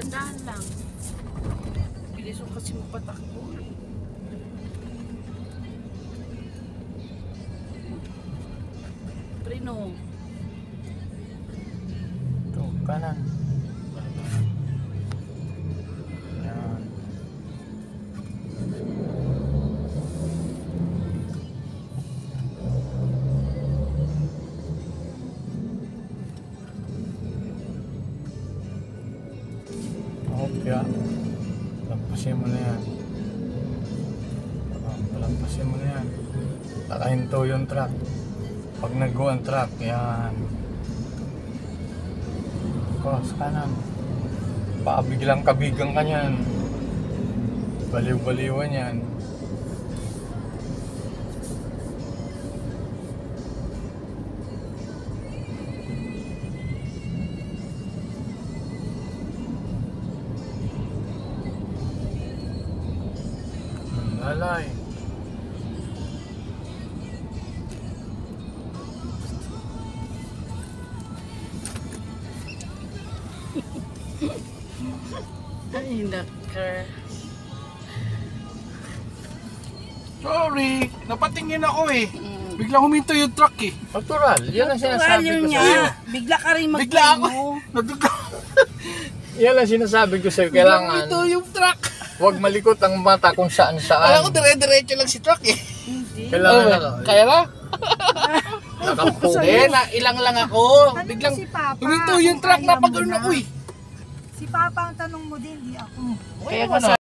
Dahan-dahan lang. Bilis mo kasi mapatakbo. Preno. Ito, kanan. Yan. Kaya lampasin mo na yan. Lampasin mo na yan. Nakahinto yung truck. Pag nag-go ang truck, yan. Cross kanan. Baka biglang kabigang ka niyan. Baliw-baliwan yan. Alay. Ay, naka. Sorry, napatingin ako eh. Biglang huminto yung truck eh. Natural, yan ang sinasabi ko sa'yo. Bigla ka rin Bigla ako. Yan ang sinasabi ko sa'yo. Kailangan Huminto yung truck. huwag malikot ang mata kung saan Alam saan. ko dire-diretso lang si truck eh. Hindi. Kailangan Kaya ba? nakapuko. Eh, ilang lang ako. Tanong Biglang mo si Papa, huminto yung kung truck kaya na pag mo ako na. eh. Si Papa ang tanong mo din, di ako. Kaya nga